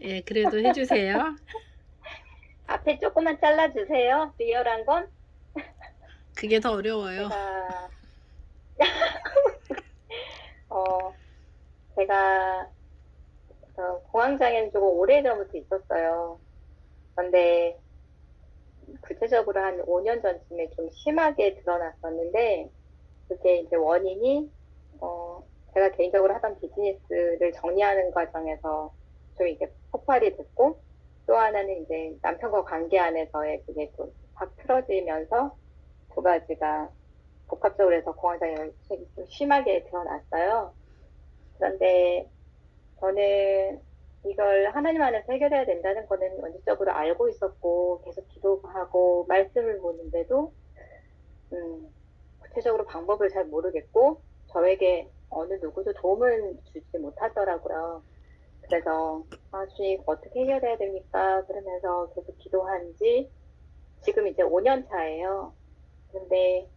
예, 그래도 해주세요. 앞에 조금만 잘라주세요. 리얼한 건. 그게 더 어려워요. 제가, 어, 제가 공황장애는 조금 오래전부터 있었어요. 그런데 구체적으로 한 5년 전쯤에 좀 심하게 드러났었는데, 그게 이제 원인이, 어, 제가 개인적으로 하던 비즈니스를 정리하는 과정에서 좀 이게 폭발이 됐고, 또 하나는 이제 남편과 관계 안에서의 그게 또 확 틀어지면서 두 가지가 복합적으로 해서 공황장애 좀 심하게 드러났어요. 그런데 저는 이걸 하나님 안에서 해결해야 된다는 거는 원칙적으로 알고 있었고, 계속 기도하고, 말씀을 보는데도, 음, 구체적으로 방법을 잘 모르겠고, 저에게 어느 누구도 도움을 주지 못하더라고요. 그래서, 아, 주님, 이거 어떻게 해결해야 됩니까? 그러면서 계속 기도한 지, 지금 이제 5년 차예요. 근데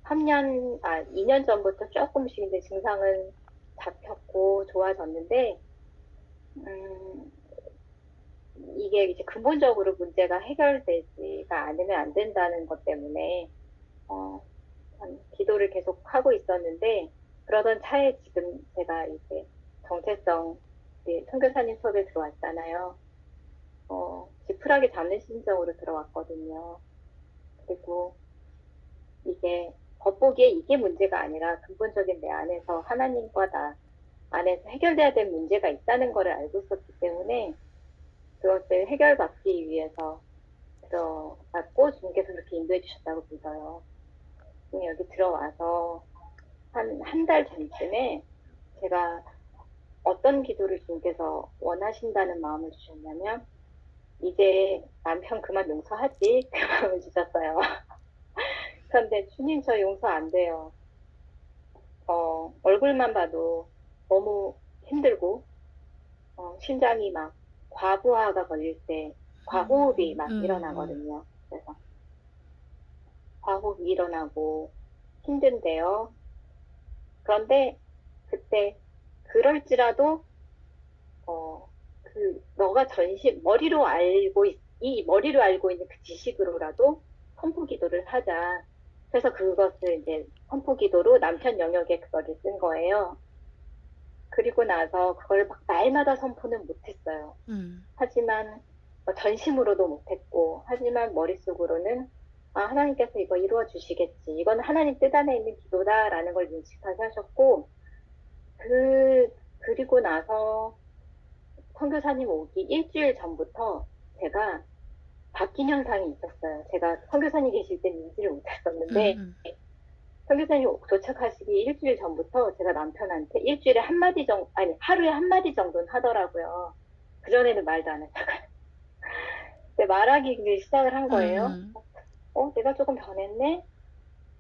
2년 전부터 조금씩 이제 증상은 잡혔고 좋아졌는데, 음, 이게 이제 근본적으로 문제가 해결되지가 않으면 안 된다는 것 때문에, 어, 참 기도를 계속 하고 있었는데, 그러던 차에 지금 제가 이제 정체성, 선교사님 수업에 들어왔잖아요. 지푸라기 잡는 심정으로 들어왔거든요. 그리고 이게 겉보기에 이게 문제가 아니라 근본적인 내 안에서 하나님과 나 안에서 해결돼야 될 문제가 있다는 것을 알고 있었기 때문에 그것을 해결받기 위해서 들어갔고 주님께서 그렇게 인도해 주셨다고 믿어요. 여기 들어와서 한 달 전쯤에 제가 어떤 기도를 주님께서 원하신다는 마음을 주셨냐면 이제 남편 그만 용서하지 그 마음을 주셨어요. 그런데 주님 저 용서 안 돼요. 얼굴만 봐도 너무 힘들고 심장이 막 과부하가 걸릴 때 과호흡이 막 음. 일어나거든요. 그래서 과호흡이 일어나고 힘든데요. 그런데 그때 그럴지라도 너가 이 머리로 알고 있는 그 지식으로라도 선포 기도를 하자. 그래서 그것을 이제 선포 기도로 남편 영역에 그거를 쓴 거예요. 그리고 나서 그걸 막 날마다 선포는 못했어요. 음. 하지만 전심으로도 못했고, 하지만 머릿속으로는 아, 하나님께서 이거 이루어 주시겠지. 이건 하나님 뜻 안에 있는 기도다라는 걸 인식하게 하셨고, 그, 그리고 나서 선교사님 오기 일주일 전부터 제가 바뀐 현상이 있었어요. 제가 선교사님 계실 때는 인지를 못했었는데, 음. 선교사님 도착하시기 일주일 전부터 제가 남편한테 일주일에 한마디 정도, 아니, 하루에 한마디 정도는 하더라고요. 그전에는 말도 안 했다가. 근데 말하기 시작을 한 거예요. 음. 내가 조금 변했네?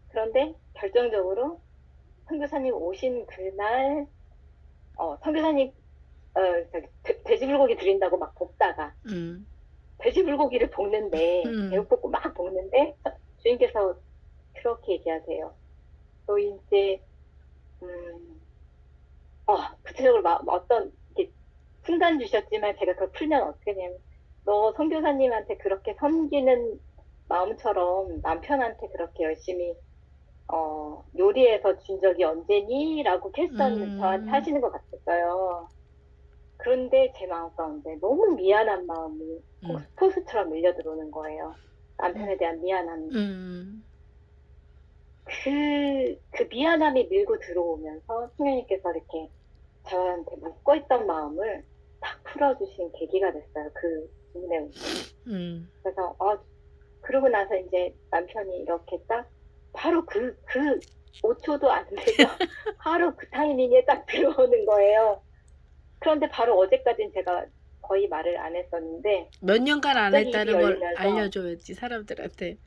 그런데 결정적으로 선교사님 오신 그날, 선교사님, 돼지불고기 드린다고 막 볶다가, 음. 돼지불고기를 볶는데, 음. 제육볶음 막 볶는데, 주인께서 그렇게 얘기하세요. 너 이제, 음, 구체적으로 어떤, 이렇게 순간 주셨지만 제가 그걸 풀면 어떻게 되냐면, 너 선교사님한테 그렇게 섬기는 마음처럼 남편한테 그렇게 열심히 요리해서 준 적이 언제니? 라고 퀘스천 저한테 음. 하시는 것 같았어요. 그런데 제 마음 가운데 너무 미안한 마음이 음. 폭포수처럼 밀려 들어오는 거예요. 음. 남편에 대한 미안함이. 음. 그 미안함이 밀고 들어오면서 승현님께서 이렇게 저한테 묶어있던 마음을 탁 풀어주신 계기가 됐어요. 그 은혜. 음. 그래서, 그러고 나서 이제 남편이 이렇게 딱 바로 그 5초도 안 되죠. 바로 그 타이밍에 딱 들어오는 거예요. 그런데 바로 어제까지는 제가 거의 말을 안 했었는데 몇 년간 안 갑자기 입이 했다는 걸 열리면서 알려줘야지, 사람들한테.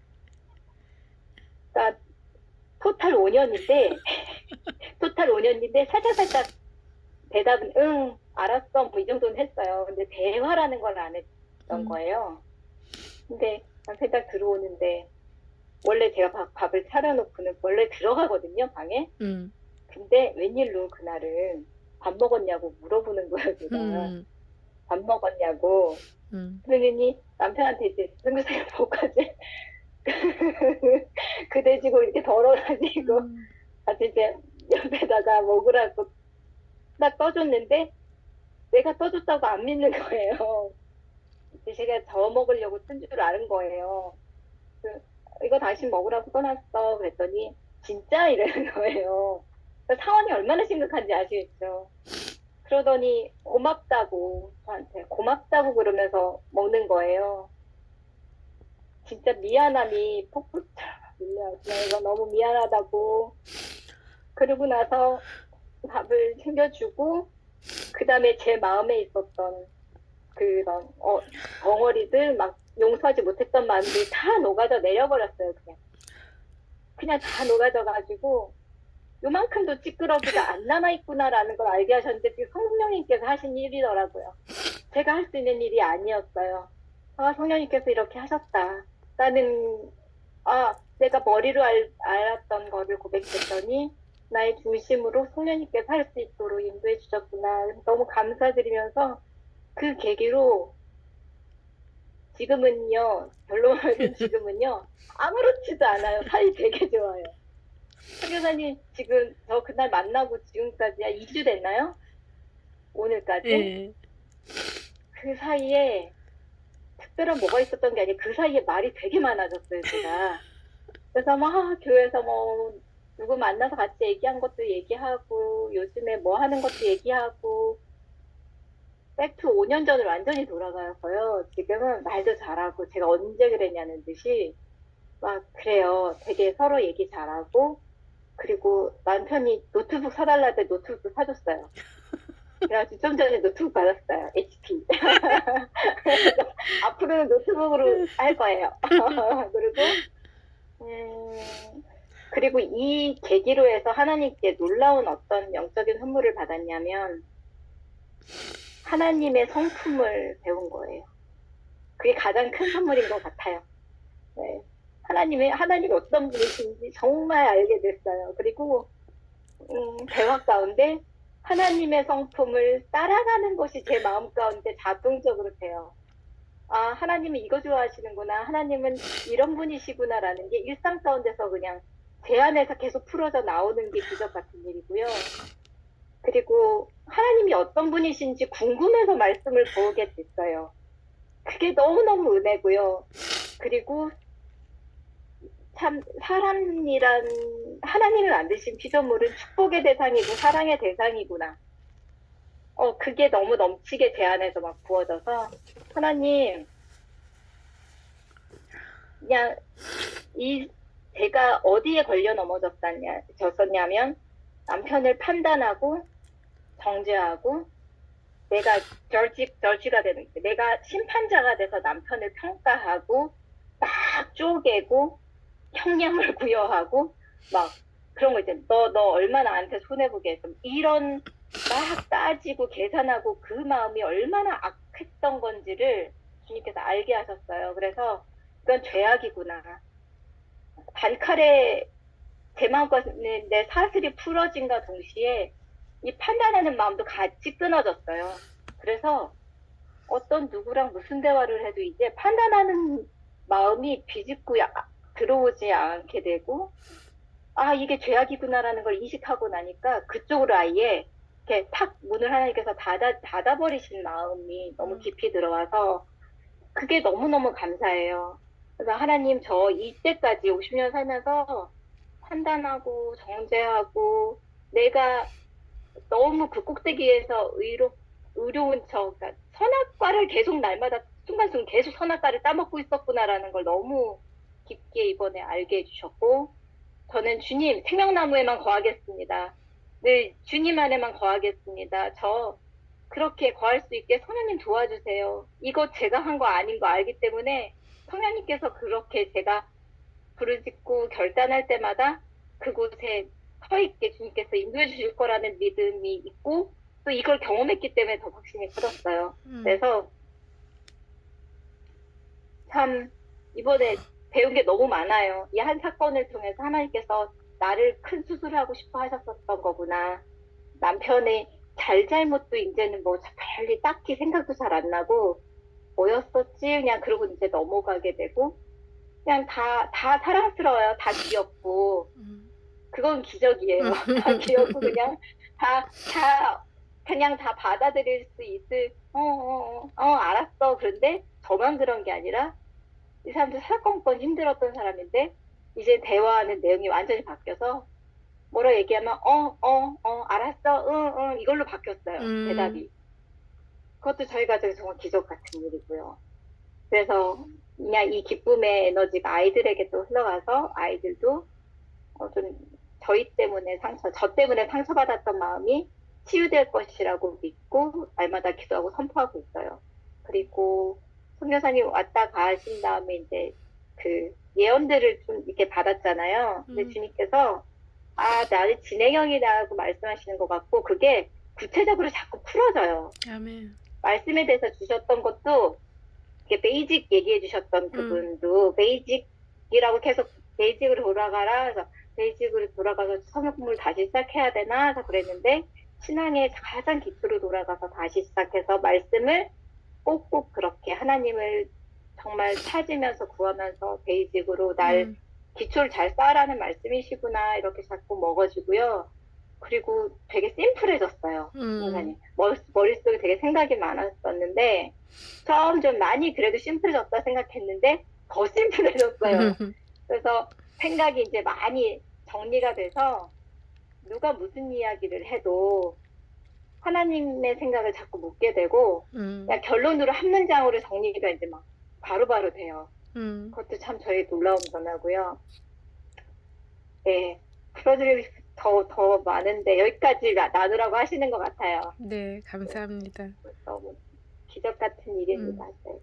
그러니까 토탈 5년인데 토탈 5년인데 살짝살짝 대답은 응 알았어 뭐 이 정도는 했어요. 근데 대화라는 걸 안 했던 음. 거예요. 근데 남편이 딱 들어오는데 원래 제가 밥을 차려놓고는 원래 들어가거든요 방에. 음. 근데 웬일로 그날은 밥 먹었냐고 물어보는 거예요, 제가. 음. 밥 먹었냐고. 그러더니 남편한테 이제 승규생을 뭐까지 그 돼지고 이렇게 덜어가지고 같이 이제 옆에다가 먹으라고 딱 떠줬는데 내가 떠줬다고 안 믿는 거예요. 이제 제가 저 먹으려고 뜬 줄 아는 거예요. 그, 이거 당신 먹으라고 떠났어. 그랬더니 진짜 이러는 거예요. 그러니까 상황이 얼마나 심각한지 아시겠죠? 그러더니 고맙다고 저한테 고맙다고 그러면서 먹는 거예요. 진짜 미안함이 폭풍처럼 밀려요. 내가 너무 미안하다고. 그러고 나서 밥을 챙겨주고 그 다음에 제 마음에 있었던 그런 덩어리들 막 용서하지 못했던 마음들이 다 녹아져 내려버렸어요. 그냥 다 녹아져가지고 요만큼도 찌끄러기가 안 남아있구나라는 걸 알게 하셨는데 지금 성령님께서 하신 일이더라고요. 제가 할 수 있는 일이 아니었어요. 아, 성령님께서 이렇게 하셨다. 나는 내가 머리로 알았던 거를 고백했더니 나의 중심으로 성령님께서 할 수 있도록 인도해 주셨구나. 너무 감사드리면서 그 계기로 지금은요, 결론은 지금은요, 아무렇지도 않아요. 사이 되게 좋아요. 선교사님, 지금 저 그날 만나고 지금까지 2주 됐나요? 오늘까지? 예. 그 사이에 특별한 뭐가 있었던 게 아니고 그 사이에 말이 되게 많아졌어요, 제가. 그래서 막 교회에서 뭐 누구 만나서 같이 얘기한 것도 얘기하고 요즘에 뭐 하는 것도 얘기하고 백투 5년 전을 완전히 돌아가서요. 지금은 말도 잘하고 제가 언제 그랬냐는 듯이 막 그래요. 되게 서로 얘기 잘하고 그리고 남편이 노트북 사달라 할 때 노트북도 사줬어요. 그래가지고 좀 전에 노트북 받았어요. HP. 그래서 앞으로는 노트북으로 할 거예요. 그리고 그리고 이 계기로 해서 하나님께 놀라운 어떤 영적인 선물을 받았냐면 하나님의 성품을 배운 거예요. 그게 가장 큰 선물인 것 같아요. 네. 하나님이 어떤 분이신지 정말 알게 됐어요. 그리고 대화 가운데 하나님의 성품을 따라가는 것이 제 마음 가운데 자동적으로 돼요. 아, 하나님은 이거 좋아하시는구나. 하나님은 이런 분이시구나라는 게 일상 가운데서 그냥 제 안에서 계속 풀어져 나오는 게 기적 같은 일이고요. 그리고 하나님이 어떤 분이신지 궁금해서 말씀을 보게 됐어요. 그게 너무너무 은혜고요. 그리고 참 사람이란 하나님을 만드신 피조물은 축복의 대상이고 사랑의 대상이구나. 그게 너무 넘치게 제 안에서 막 부어져서 하나님 그냥 제가 어디에 걸려 졌었냐면 남편을 판단하고 정죄하고 내가 저지가 되는 게 내가 심판자가 돼서 남편을 평가하고 막 쪼개고 형량을 부여하고 막 그런 거 이제 너 얼마 나한테 손해보게 했어 이런 막 따지고 계산하고 그 마음이 얼마나 악했던 건지를 주님께서 알게 하셨어요. 그래서 이건 죄악이구나. 단칼에 제 마음과 내 사슬이 풀어진과 동시에 이 판단하는 마음도 같이 끊어졌어요. 그래서 어떤 누구랑 무슨 대화를 해도 이제 판단하는 마음이 비집고 들어오지 않게 되고 이게 죄악이구나라는 걸 인식하고 나니까 그쪽으로 아예 이렇게 탁 문을 하나님께서 닫아버리신 마음이 너무 깊이 들어와서 그게 너무너무 감사해요. 그래서 하나님 저 이때까지 50년 살면서 판단하고 정죄하고 내가 너무 그 꼭대기에서 의로운 그러니까 선악과를 계속 날마다 순간순간 계속 선악과를 따먹고 있었구나라는 걸 너무 깊게 이번에 알게 해주셨고 저는 주님 생명나무에만 거하겠습니다. 늘 주님 안에만 거하겠습니다. 저 그렇게 거할 수 있게 성령님 도와주세요. 이거 제가 한 거 아닌 거 알기 때문에 성령님께서 그렇게 제가 부르짖고 결단할 때마다 그곳에 서 있게 주님께서 인도해 주실 거라는 믿음이 있고 또 이걸 경험했기 때문에 더 확신이 커졌어요. 그래서 참 이번에 배운 게 너무 많아요. 이 한 사건을 통해서 하나님께서 나를 큰 수술을 하고 싶어 하셨었던 거구나. 남편의 잘잘못도 이제는 뭐 별일 딱히 생각도 잘 안 나고 뭐였었지? 그냥 그러고 이제 넘어가게 되고 그냥 다 사랑스러워요. 다 귀엽고 그건 기적이에요. 다 귀엽고 그냥 다 그냥 다 받아들일 수 있을 알았어. 그런데 저만 그런 게 아니라 이 사람도 사건건 힘들었던 사람인데 이제 대화하는 내용이 완전히 바뀌어서 뭐라 얘기하면 알았어. 응, 응 이걸로 바뀌었어요. 대답이. 그것도 저희 가족에 정말 기적 같은 일이고요. 그래서 그냥 이 기쁨의 에너지가 아이들에게 또 흘러가서 아이들도 좀 저 때문에 상처받았던 마음이 치유될 것이라고 믿고 날마다 기도하고 선포하고 있어요. 그리고 선교사님 왔다 가신 다음에 이제 그 예언들을 좀 이렇게 받았잖아요. 근데 주님께서 나는 진행형이라고 말씀하시는 것 같고 그게 구체적으로 자꾸 풀어져요. 아멘. 말씀에 대해서 주셨던 것도 이렇게 베이직 얘기해 주셨던 그분도 베이직이라고 계속 베이직으로 돌아가라. 그래서 베이직으로 돌아가서 성역 공부를 다시 시작해야 되나? 그래서 그랬는데 신앙의 가장 기초로 돌아가서 다시 시작해서 말씀을 꼭꼭 그렇게 하나님을 정말 찾으면서 구하면서 베이직으로 기초를 잘 쌓으라는 말씀이시구나 이렇게 자꾸 먹어지고요. 그리고 되게 심플해졌어요. 선생님. 머릿속에 되게 생각이 많았었는데 점점 많이 그래도 심플해졌다 생각했는데 더 심플해졌어요. 그래서 생각이 이제 많이 정리가 돼서 누가 무슨 이야기를 해도 하나님의 생각을 자꾸 묻게 되고 그냥 결론으로 한 문장으로 정리가 이제 막 바로바로 돼요. 그것도 참 저희 놀라운 변화고요. 네, 풀어드릴 더 많은데 여기까지 나누라고 하시는 것 같아요. 네, 감사합니다. 너무 기적 같은 일입니다. 네.